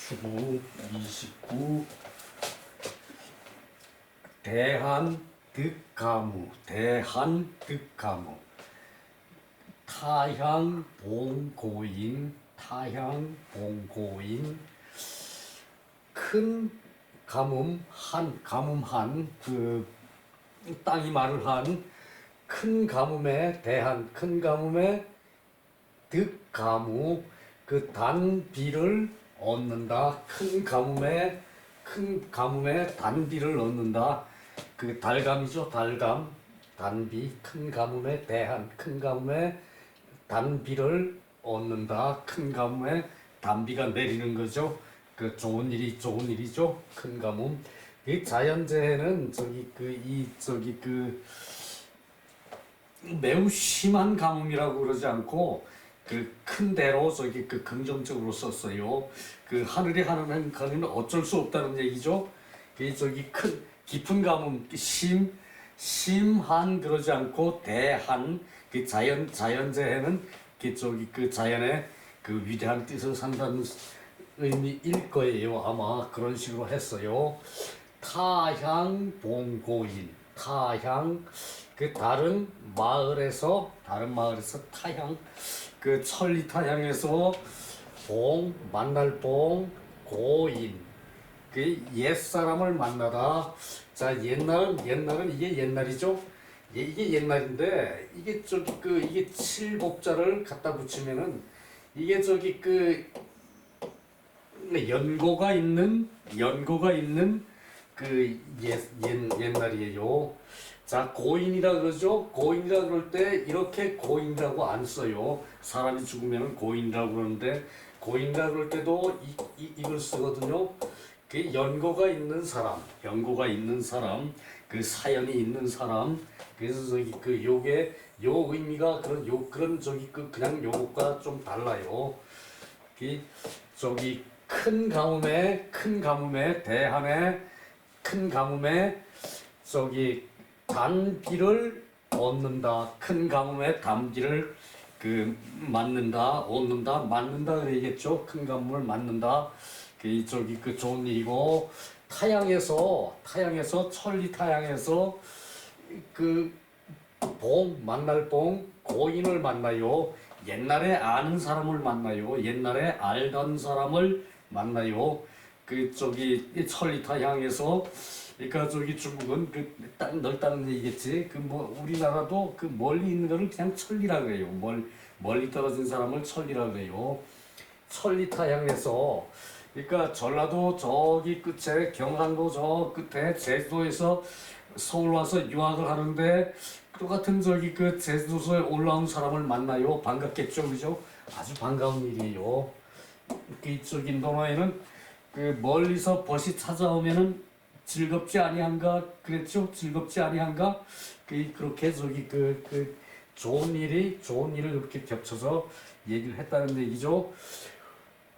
수구 29 대한득가무 대한득가무 타향봉고인 타향봉고인 큰 가뭄 한 그 땅이 말을 한 큰 가뭄에 대한 큰 가뭄에 득가무 그 단비를 얻는다. 큰 가뭄에 단비를 얻는다. 그 달감이죠. 달감 단비 큰 가뭄에 대한 큰 가뭄에 단비를 얻는다. 큰 가뭄에 단비가 내리는 거죠. 그 좋은 일이죠. 큰 가뭄. 이 자연재해는 매우 심한 가뭄이라고 그러지 않고 그 큰 대로 그 긍정적으로 썼어요. 그 하늘이 하는 가는 어쩔 수 없다는 얘기죠. 그 큰 깊은 가뭄 심한 그러지 않고 대한 그 자연재해는 그 자연의 그 위대한 뜻을 산다는 의미일 거예요. 아마 그런 식으로 했어요. 타향봉고인 타향 그 다른 마을에서 타향 그 천리타향에서 만날 고인 그 옛사람을 만나다. 자, 옛날은 이게 옛날이죠. 이게 옛날인데 이게 이게 칠복자를 갖다 붙이면은 이게 연고가 있는 그 옛날이에요. 자, 고인이라 그러죠. 고인이라 그럴 때 이렇게 고인이라고 안 써요. 사람이 죽으면 고인이라고 그러는데 고인이라 그럴 때도 이걸 쓰거든요. 그 연고가 있는 사람, 그 사연이 있는 사람. 그래서 요 의미가 그런 그냥 요것과 좀 달라요. 큰 가뭄에 대한의 큰 가뭄에 단비를 얻는다. 큰 가뭄에 단비를 얻는다 그러겠죠. 큰 가뭄을 맞는다. 그 좋은 일이고 타향에서 천리 타향에서 만날 고인을 만나요. 옛날에 아는 사람을 만나요. 옛날에 알던 사람을 만나요. 천리타 향해서 그러니까 중국은 넓다는 얘기겠지. 우리나라도 멀리 있는 거를 그냥 천리라 그래요. 멀리 떨어진 사람을 천리라 그래요. 천리타 향해서 그러니까 전라도 저기 끝에 경상도 저 끝에 제주도에서 서울 와서 유학을 하는데 똑같은 제주도에 올라온 사람을 만나요. 반갑겠죠, 그죠? 아주 반가운 일이에요. 이쪽 인도네에는 멀리서 벗이 찾아오면은 즐겁지 아니한가 그랬죠? 즐겁지 아니한가? 그렇게 좋은 일을 이렇게 겹쳐서 얘기를 했다는 얘기죠.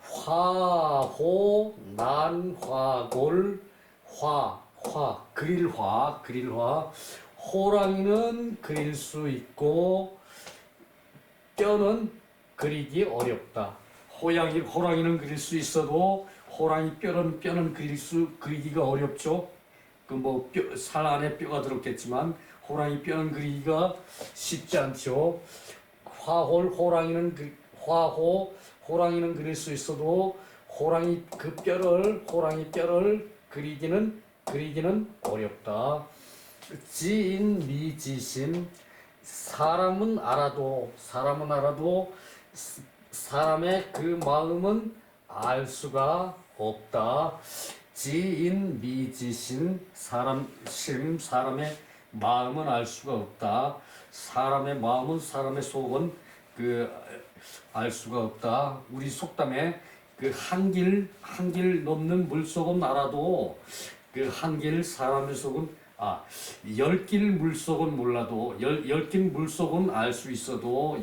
화호 난화골 그릴화 호랑이는 그릴 수 있고 뼈는 그리기 어렵다. 호랑이는 그릴 수 있어도 호랑이 뼈는 그리기가 어렵죠. 살 안에 뼈가 들었겠지만 호랑이 뼈는 그리기가 쉽지 않죠. 호랑이는 그릴 수 있어도 호랑이 뼈를 그리기는 어렵다. 지인미지신 사람은 알아도 사람의 그 마음은 알 수가 없다. 지인미지신 사람의 마음은 알 수가 없다. 사람의 마음은 사람의 속은 알 수가 없다. 우리 속담에 한길 넘는 물속은 알아도 한길 사람의 속은 열 길 물속은 몰라도 열 길 물속은 알 수 있어도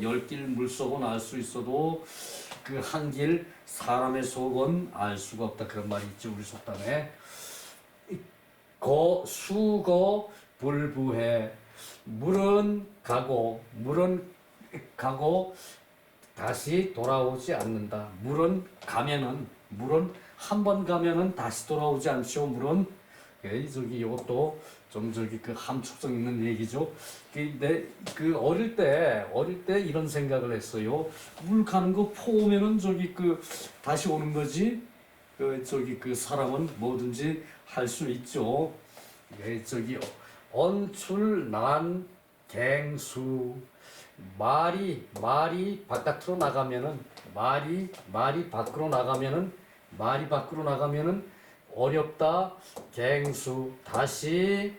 한길 사람의 속은 알 수가 없다. 그런 말이 있죠. 우리 속담에. 수거 불부해 물은 가고 다시 돌아오지 않는다. 물은 가면은 물은 한 번 가면은 다시 돌아오지 않죠. 물은 예, 저기 이것도 좀 저기 그 함축성 있는 얘기죠. 그 어릴 때 이런 생각을 했어요. 물 가는 거 포오면은 저기 그 다시 오는 거지. 그 저기 그 사람은 뭐든지 할 수 있죠. 예, 저기 언출난 갱수 말이 바깥으로 나가면은 말이 밖으로 나가면은 어렵다. 갱수 다시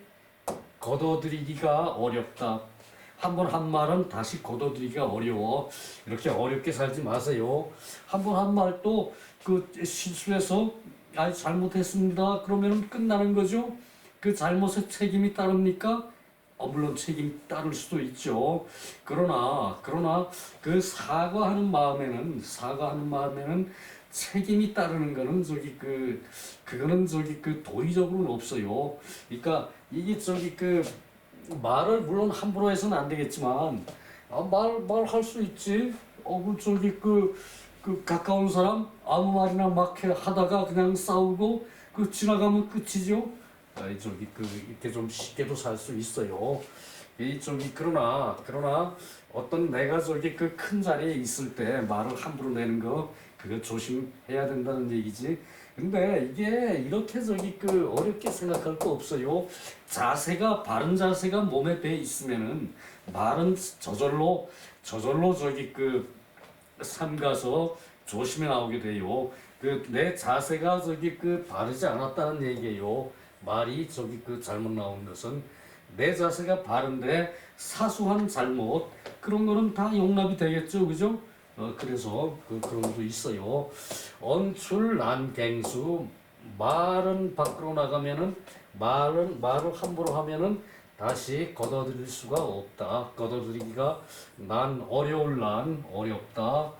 걷어들이기가 어렵다. 한 번 한 말은 다시 걷어들이기가 어려워. 이렇게 어렵게 살지 마세요. 한 번 한 말도 그 실수해서 잘못했습니다. 그러면 끝나는 거죠. 그 잘못에 책임이 따릅니까? 물론 책임 따를 수도 있죠. 그러나 그 사과하는 마음에는 책임이 따르는 거는 그거는 도의적으로는 없어요. 그러니까 이게 말을 물론 함부로 해서는 안 되겠지만 말할 수 있지. 가까운 사람 아무 말이나 막 하다가 그냥 싸우고 지나가면 끝이죠. 이렇게 좀 쉽게도 살 수 있어요. 그러나 어떤 내가 큰 자리에 있을 때 말을 함부로 내는 거 그거 조심해야 된다는 얘기지. 근데 이게 이렇게 어렵게 생각할 거 없어요. 바른 자세가 몸에 배 있으면은 말은 저절로 삼가서 조심해 나오게 돼요. 내 자세가 바르지 않았다는 얘기예요. 말이 잘못 나온 것은 내 자세가 바른데 사소한 잘못 그런 거는 다 용납이 되겠죠, 그죠? 그래서 그런 것도 있어요. 언출난갱수 말은 밖으로 나가면은 말을 함부로 하면은 다시 걷어들일 수가 없다. 걷어들이기가 어렵다.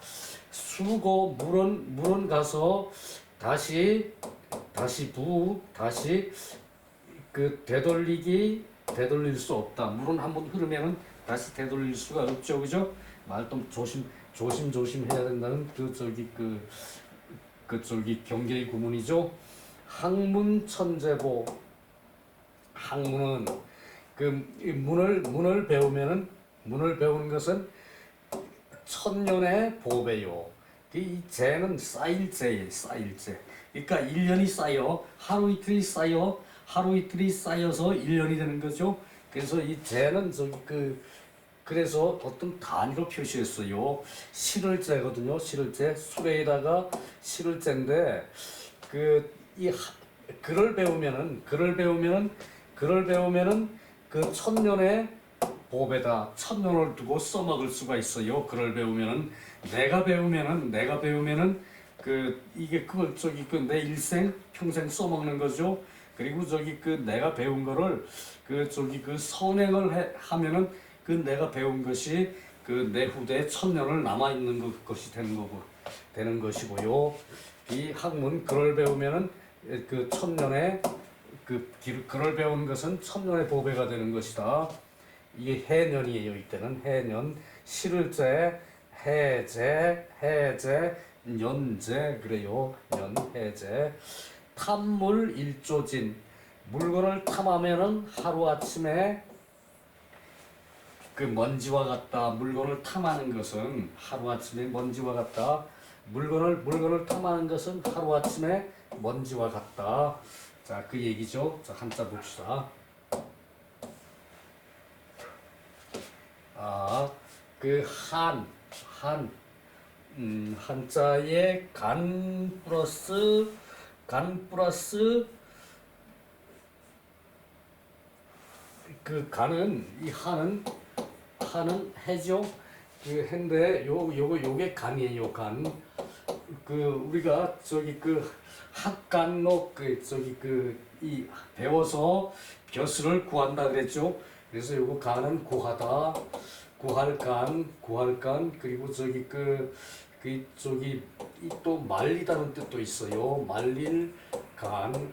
수고 물은 가서 다시 되돌릴 수 없다. 물은 한번 흐르면은 다시 되돌릴 수가 없죠, 그죠? 말 좀 조심 해야 된다는 경계의 구문이죠. 학문천재보. 학문은 문을 배우는 것은 천년의 보배요. 이 재는 쌓일 재예요. 그러니까 1년이 쌓여 하루 이틀이 쌓여서 1년이 되는 거죠. 그래서 이 재는 그래서 어떤 단위로 표시했어요. 실을재거든요. 실을재 수레에다가 실을재인데 글을 배우면은 천년의 보배다. 천년을 두고 써먹을 수가 있어요. 글을 배우면은 내가 배우면은 이게 내 일생 평생 써먹는 거죠. 그리고 내가 배운 거를 선행을 하면은 내가 배운 것이 내 후대에 천년을 남아 있는 것이 되는 것이고요. 이 학문 글을 배우면은 천년의 글을 배우는 것은 천년의 보배가 되는 것이다. 이게 해년이에요. 이때는 해년, 실을재, 해재, 연재 그래요. 해재. 탐물 일조진. 물건을 탐하면은 하루아침에 먼지와 같다. 물건을 탐하는 것은 하루아침에 먼지와 같다. 물건을 탐하는 것은 하루아침에 먼지와 같다. 자, 그 얘기죠. 자, 한자 봅시다. 한자에 간 플러스 간은 이 한은 해죠. 해인데 요게 간이에요. 간. 우리가 학간록 이 배워서 벼슬을 구한다 그랬죠. 그래서 요거 간은 구하다. 구할간 그리고 또 말리다는 뜻도 있어요. 말릴 간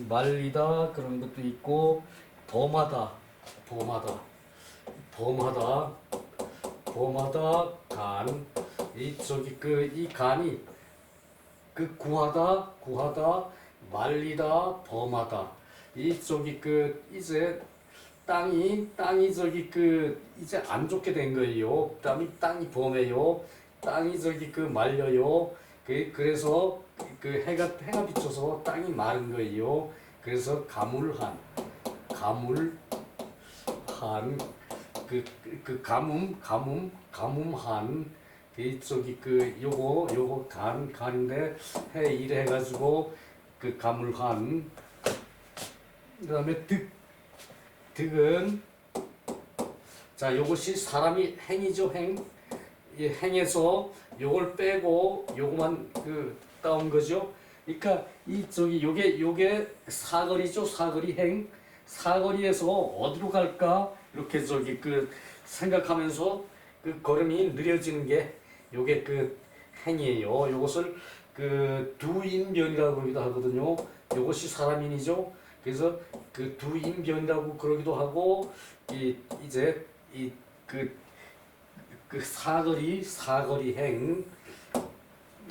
말리다 그런 것도 있고 범하다 간 이 간이 그 구하다, 말리다, 범하다. 이쪽이 그 이제 땅이 저기 그 이제 안 좋게 된 거예요. 땅이 범해요. 땅이 저기 그 말려요. 그래서 그 해가 비쳐서 땅이 마른 거예요. 그래서 가물한 그 가뭄한 저기 그 요거 간인데 해 이래 해가지고 그 가물한. 그다음에 득은 자 요것이 사람이 행이죠. 이 행에서 요걸 빼고 요거만 그 따온 거죠. 그러니까 이 저기 요게 사거리죠. 사거리에서 어디로 갈까 이렇게 저기 그 생각하면서 그 걸음이 느려지는 게 요게 그 행이에요. 요것을 그 두인변이라고 그러기도 하거든요. 요것이 사람인이죠. 그래서 그 두인변이라고 그러기도 하고 이제 그 사거리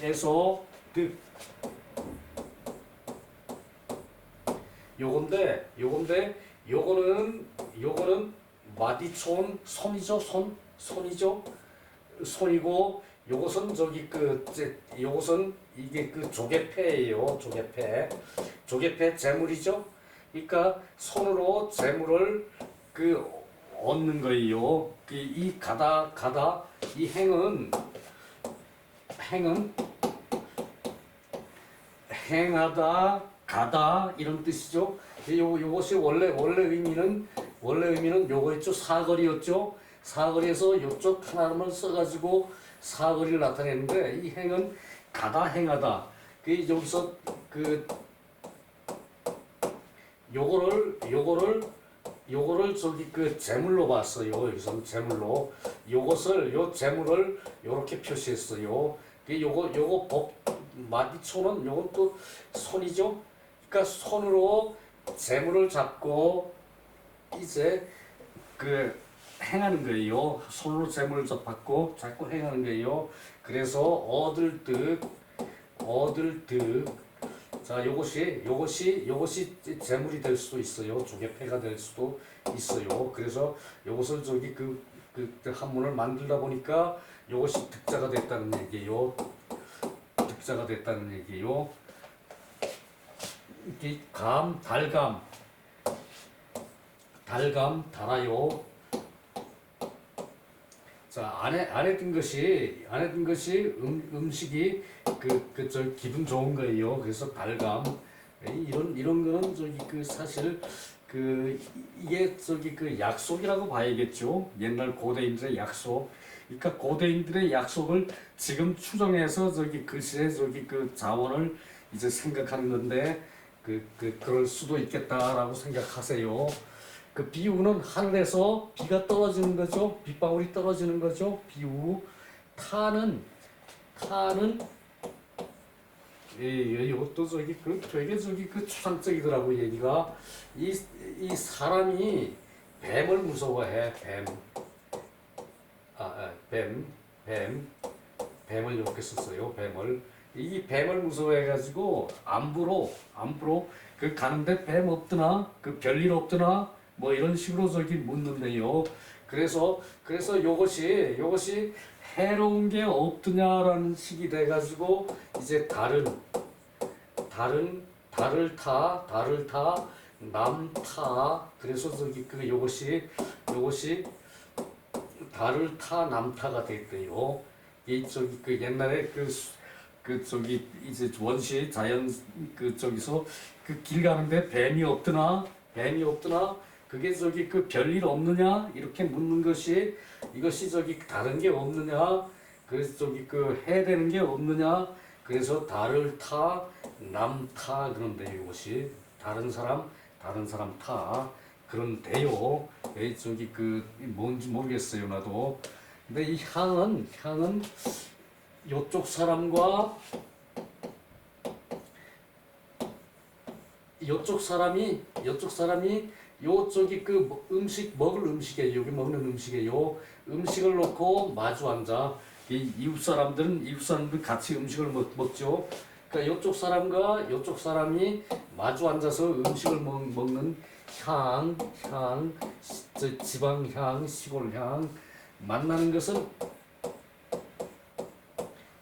행에서 요거는 마디촌 손이고 요것은 저기 요것은 이게 그 조개패예요. 조개패 재물이죠. 그러니까 손으로 재물을 그 얻는 거예요. 이 가다 이 행은 행하다 가다 이런 뜻이죠. 요것이 원래 의미는 요거였죠. 사거리였죠. 사거리에서 요쪽 하나만 써가지고 사거리를 나타내는데 이 행은 가다 행하다. 여기서 요거를 저기 그 재물로 봤어요. 여기서 재물로 요 재물을 요렇게 표시했어요. 요거 마디초는 요건 또 손이죠. 그러니까 손으로 재물을 잡고 이제 그 행하는 거예요. 손으로 재물을 잡고 자꾸 행하는 거예요. 그래서 얻을 득. 자, 요것이 재물이 될 수도 있어요. 조개패가 될 수도 있어요. 그래서 요것을 저기 그 한문을 만들다 보니까 요것이 득자가 됐다는 얘기예요. 이게 달아요. 자, 안에 든 것이 음식이 저 기분 좋은 거예요. 그래서 달감. 이런 거는 저기 그 사실 이게 저기 그 약속이라고 봐야겠죠. 옛날 고대인들의 약속. 그러니까 고대인들의 약속을 지금 추정해서 저기 글씨에 저기 그 자원을 이제 생각하는 건데 그럴 수도 있겠다라고 생각하세요. 그 비우는 하늘에서 비가 떨어지는 거죠. 빗방울이 떨어지는 거죠. 비우. 타는 이것도 저기 되게 저기 추상적이더라고 얘기가. 이 사람이 뱀을 무서워해. 뱀을 이렇게 썼어요. 이 뱀을 무서워해가지고 안부로 그 가는데 뱀 없더나 그 별일 없더나 뭐 이런 식으로 저기 묻는데요. 그래서 요것이 해로운 게 없더냐라는 식이 돼가지고 이제 달을 타 남타. 그래서 저기 요것이 달을 타 남타가 됐대요. 이 저기 옛날에 저기 이제 원시 자연 저기서 길 가는데 뱀이 없더나 그게 저기 별일 없느냐 이렇게 묻는 것이 이것이 저기 다른 게 없느냐 그래서 저기 해되는 게 없느냐 그래서 달을 타 남타 그런데 이것이 다른 사람 타 그런데요. 저기 뭔지 모르겠어요 나도. 근데 이 향은 요쪽 사람과 요쪽 사람이 요쪽이 먹을 음식이에요. 여기 먹는 음식이에요. 음식을 놓고 마주 앉아. 이웃 사람들 같이 음식을 먹죠. 그러니까 이쪽 사람과 이쪽 사람이 마주 앉아서 음식을 먹는 지방향, 시골향 만나는 것은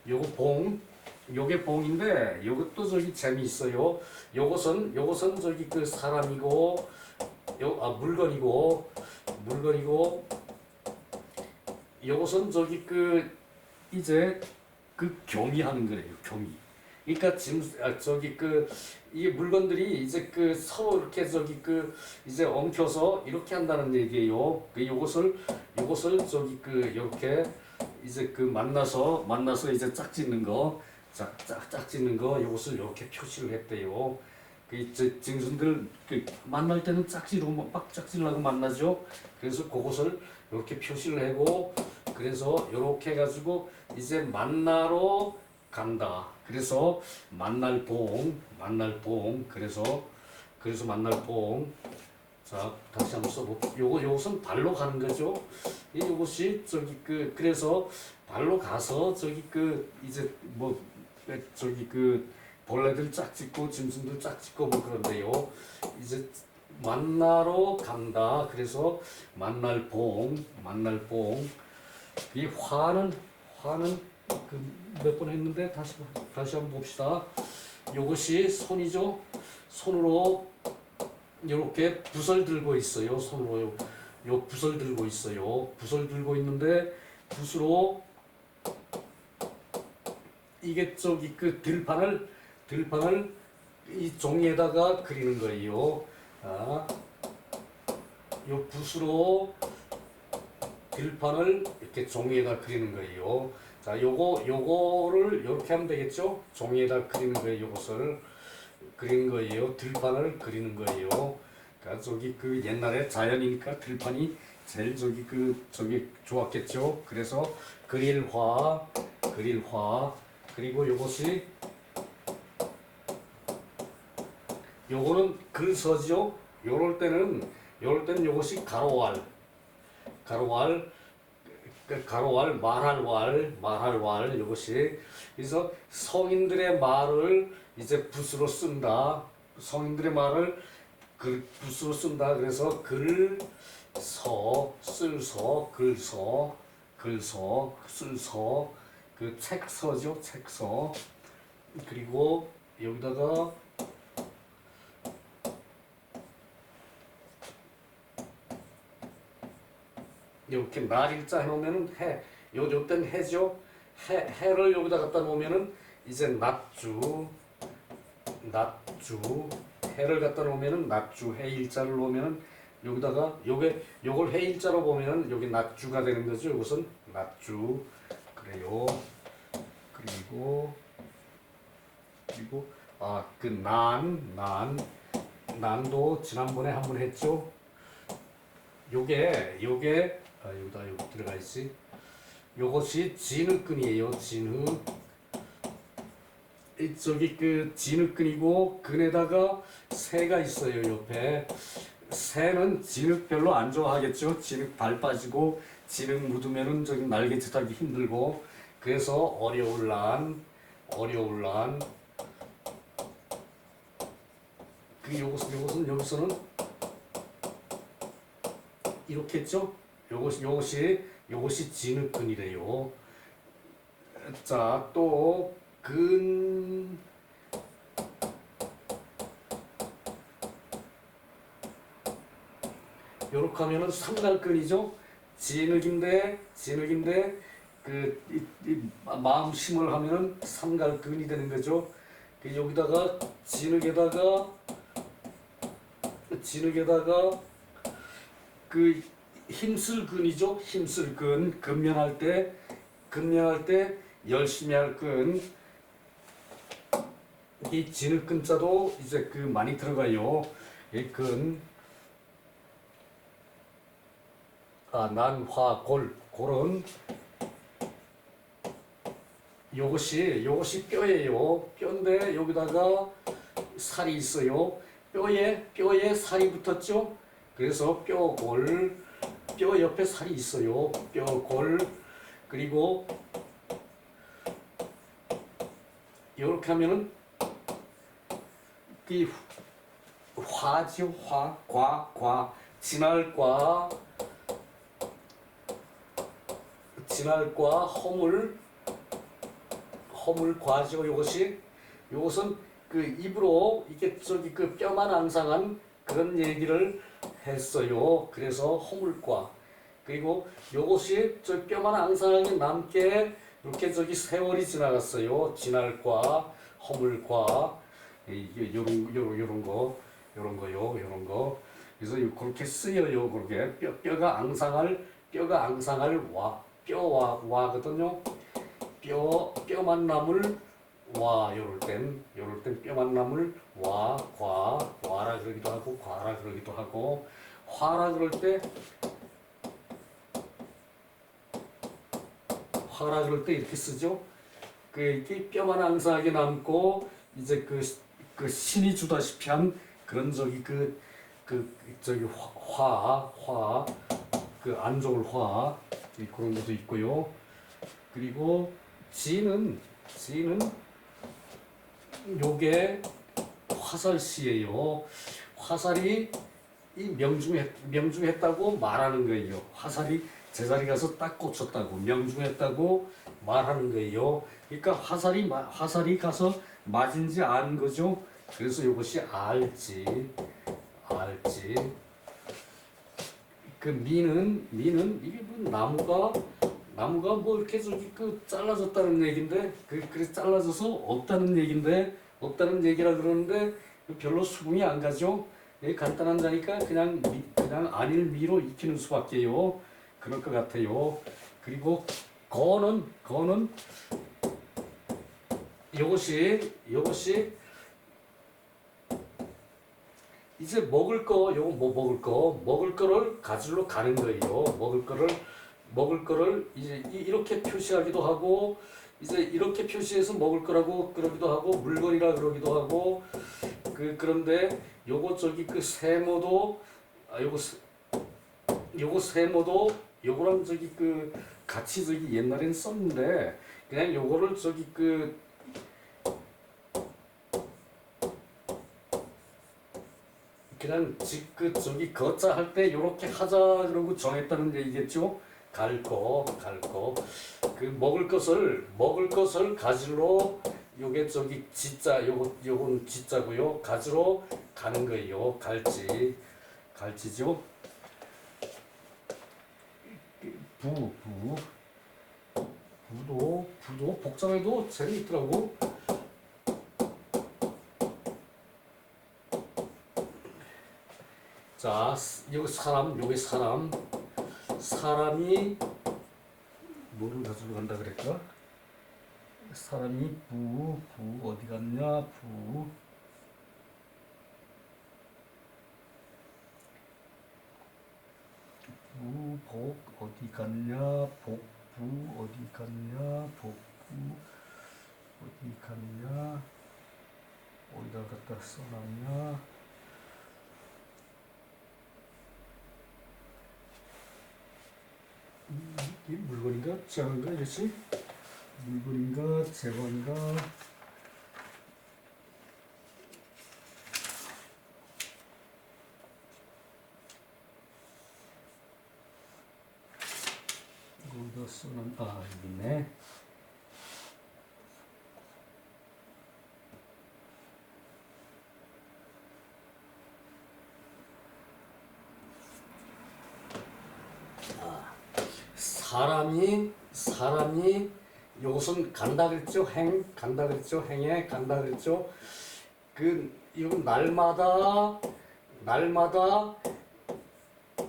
요게 봉인데 요것도 저기 재미있어요. 요것은 저기 그 사람이고 물건이고 요것은 저기 그 이제 그 경이하는 거래요. 경이. 그러니까 지금 저기 그 이 물건들이 이제 그 서로 이렇게 저기 그 이제 엉켜서 이렇게 한다는 얘기예요. 그 요것을 저기 그 이렇게 이제 그 만나서 이제 짝짓는 거, 짝짓는 거 요것을 이렇게 표시를 했대요. 그 이제 증손들 그 만날 때는 막 짝지르고 만나죠. 그래서 그것을 이렇게 표시를 하고 그래서 이렇게 해가지고 이제 만나러 간다. 그래서 만날 봉. 그래서 만날 봉. 자, 다시 한번 써볼게요. 요것은 발로 가는 거죠. 요것이 저기 그래서 발로 가서 저기 이제 뭐 저기 벌레들 짝짓고 짐승들 짝짓고 뭐 그런데요. 이제 만나러 간다. 그래서 만날 봉. 이 화는 몇 번 했는데 다시 한번 봅시다. 요것이 손이죠. 손으로 이렇게 붓을 들고 있어요. 손으로 요 붓을 들고 있어요. 붓을 들고 있는데 붓으로 이게 저기 그 들판을 이 종이에다가 그리는 거예요. 요 붓으로 들판을 이렇게 종이에다 그리는 거예요. 자, 요거를 이렇게 하면 되겠죠? 종이에다 그리는 거예요. 요것을 그리는 거예요. 들판을 그리는 거예요. 그러니까 저기 그 옛날에 자연이니까 들판이 제일 저기 좋았겠죠. 그래서 그릴화 그리고 요거는 글서죠. 요럴 때는 요것이 가로왈 말할 왈 요것이 그래서 성인들의 말을 이제 붓으로 쓴다. 성인들의 말을 붓으로 쓴다. 그래서 쓸서 그 책서죠. 책서. 그리고 여기다가 이렇게 날일자 해놓으면은 요땐 해죠. 해를 여기다 갖다 놓으면은 이제 낮주 해를 갖다 놓으면은 낮주 해일자를 놓으면은 여기다가 요걸 해일자로 보면은 여기 낮주가 되는 거죠. 이것은 낮주. 그래요. 그리고 그 난도 지난번에 한번 했죠. 요게 여기다 여기 들어가 있지. 요것이 진흙근이에요. 진흙. 저기 그 진흙근이고 근에다가 새가 있어요. 옆에 새는 진흙 별로 안 좋아하겠죠. 진흙 발 빠지고 진흙 묻으면은 저기 날개짓 하기 힘들고 그래서 어려울 난 그 요것은 여기서는 이렇게 했죠. 요것이 진흙근이래요. 자, 또 근 요렇게 하면은 삼갈근이죠. 진흙인데 이 마음심을 하면은 삼갈근이 되는 거죠. 여기다가 진흙에다가 그 힘쓸근이죠. 힘쓸근. 근면할 때 열심히 할 근. 이 진흙근자도 이제 그 많이 들어가요. 이 근. 난화 골은 요것이 뼈예요. 뼈인데 여기다가 살이 있어요. 뼈에 살이 붙었죠. 그래서 뼈골. 뼈 옆에 살이 있어요. 뼈골. 그리고 이렇게 하면은 그 화죠. 과. 진할과, 허물과죠. 요것은 그 입으로 이게 저기 그 뼈만 앙상한 그런 얘기를 했어요. 그래서 허물과. 그리고 요것이 저 뼈만 앙상하게 남게 이렇게 저기 세월이 지나갔어요. 진할과, 허물과, 요런 거. 그래서 그렇게 쓰여요. 그렇게 뼈가 앙상할 와거든요. 뼈만 남을 와, 요럴 땐 뼈만 남을 과라 그러기도 하고, 과라 그러기도 하고, 화라 그럴 때 이렇게 쓰죠. 이게 뼈만 앙상하게 남고, 이제 그 신이 주다시피 한 그런 저기 저기 안 좋을 그런 것도 있고요. 그리고 지는 요게 화살시예요. 화살이 명중했다고 말하는 거예요. 화살이 제자리 가서 딱 꽂혔다고 명중했다고 말하는 거예요. 그러니까 화살이 가서 맞은지 아는 거죠. 그래서 이것이 알지. 그 미는 이게 뭐 나무가 뭐 이렇게 저기 잘라졌다는 얘긴데 그래서 잘라져서 없다는 얘기라 그러는데 별로 수긍이 안 가죠. 간단한 자니까 그냥 아닐 미로 익히는 수밖에요. 그럴 것 같아요. 그리고 거는 요것이 이제 먹을 거를 가지러 가는 거예요. 먹을 거를 이제 이렇게 표시하기도 하고, 이제 이렇게 표시해서 먹을 거라고 그러기도 하고, 물건이라 그러기도 하고, 그런데 요거 저기 세모도, 요거 세모도 요거랑 저기 같이 저기 옛날엔 썼는데, 그냥 요거를 저기 그냥 저기 거자 할 때 요렇게 하자 그러고 정했다는 얘기겠죠. 갈 거. 먹을 것을 가지러 요게 저기 지자 요건 지자고요. 가지러 가는 거예요. 갈지죠. 부도 복잡해도 재미있더라고. 자, 여기 사람이 뭐를 가지러 간다 그랬까? 사람이 부 어디 갔냐? 복 어디 갔냐? 복부 어디 갔냐? 복부 어디 갔냐? 어디다 갖다 써놨냐? 이게 물건인가? 재화인가? 이것이? 물건인가? 재화인가? 어디다 써놨? 여기 있네. 사람이 요것은 간다 그랬죠. 간다 그랬죠. 행에 간다 그랬죠. 이건 날마다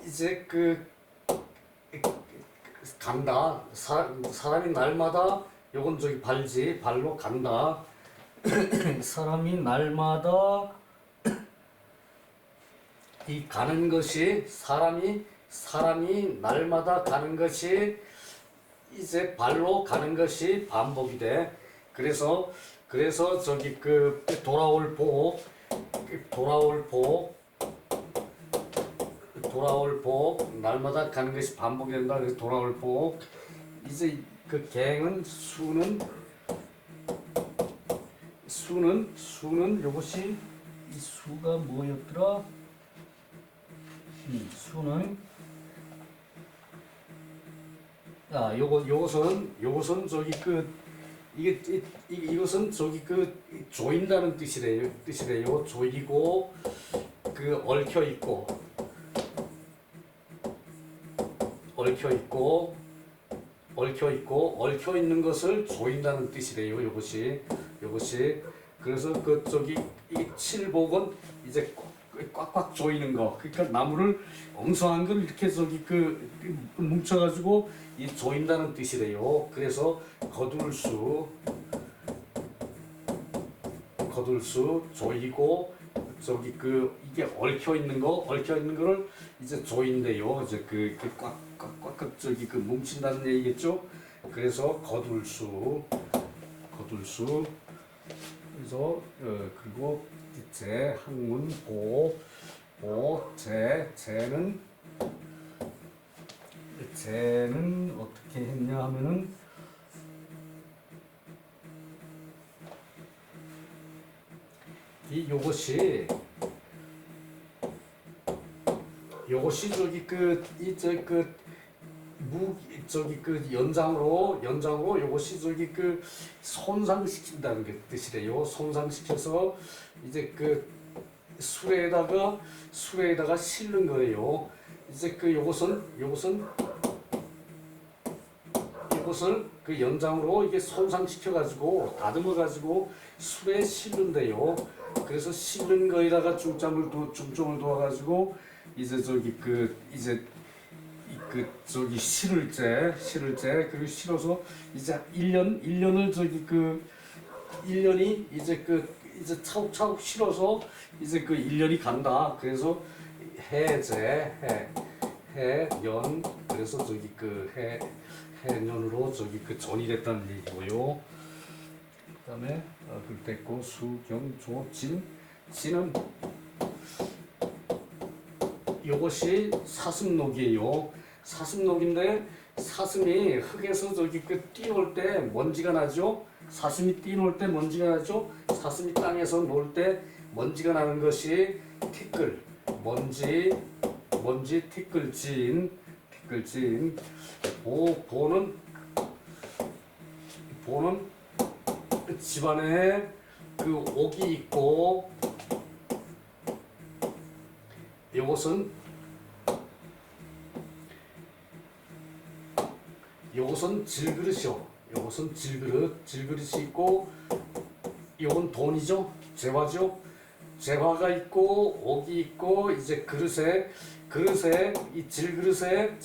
이제 간다. 사람이 날마다 요건 저기 발로 간다. 사람이 날마다 이 가는 것이 사람이 날마다 가는 것이 이제 발로 가는 것이 반복이 돼. 그래서 저기 돌아올 복 날마다 가는 것이 반복이 된다. 그래서 돌아올 복. 이제 갱은 수는 요것이 이 수가 뭐였더라? 수는 요것은 저기 이것은 저기 조인다는 뜻이래요. 조이고 얽혀 있는 것을 조인다는 뜻이래요. 요것이 그래서 이 칠복은 이제 꽉꽉 조이는 거. 그러니까 나무를 엉성한 걸 이렇게 뭉쳐가지고 이 조인다는 뜻이래요. 그래서 거둘수 조이고 이게 얽혀 있는 거를 이제 조인대요. 이제 꽉꽉 뭉친다는 얘기겠죠. 그래서 거둘수 그래서 그리고 제 학문 제는 어떻게 했냐 하면은 요것이 연장으로 요것이 손상시킨다는 게 뜻이래요. 손상시켜서 이제 술에다가 실는 거예요. 이제 요것을 연장으로 이게 손상시켜 가지고 다듬어 가지고 술에 실는데요. 그래서 실는 거에다가 중점을 두어 가지고 이제 실을 때 그리고 실어서 이제 1년을 1년이 이제 차곡차곡 실어서 이제 1년이 간다. 그래서 해년 그래서 해년으로 전이 됐다는 얘기고요. 그다음에 됐고 진은 요것이 사슴녹이에요. 사슴녹인데 사슴이 흙에서 뛰놀 때 먼지가 나죠. 사슴이 뛰놀 때 먼지가 나죠. 사슴이 땅에서 놀 때 먼지가 나는 것이 티끌, 먼지 티끌진. 보는 집안에 옥이 있고 요것은 질그릇이요. 요것은 질그릇이 있고 요건 돈이죠. 재화죠. 재화가 있고 옥이 있고 이제 그릇에 이 질그릇에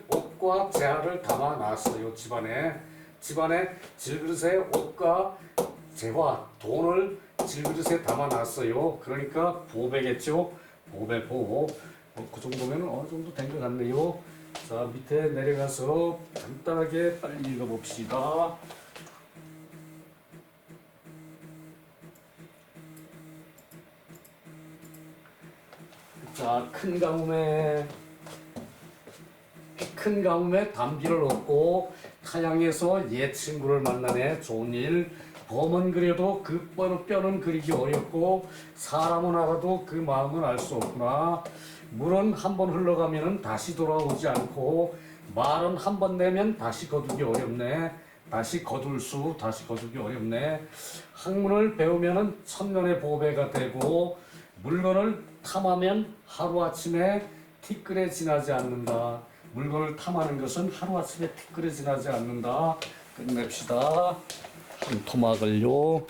옥과 재화를 담아 놨어요. 집안에 질그릇에 옥과 재화 돈을 질그릇에 담아 놨어요. 그러니까 보배겠죠. 보. 그 정도면 어느 정도 된 것 같네요. 자, 밑에 내려가서 간단하게 빨리 읽어봅시다. 자, 큰 가뭄에 단비를 얻고 타향에서 옛 친구를 만나네. 좋은 일. 범은 그려도 그 뼈는 그리기 어렵고 사람은 알아도 그 마음은 알 수 없구나. 물은 한번 흘러가면 다시 돌아오지 않고 말은 한번 내면 다시 거두기 어렵네. 다시 거두기 어렵네. 학문을 배우면 천년의 보배가 되고 물건을 탐하면 하루아침에 티끌에 지나지 않는다. 물건을 탐하는 것은 하루아침에 티끌에 지나지 않는다. 끝냅시다. 한 토막을요.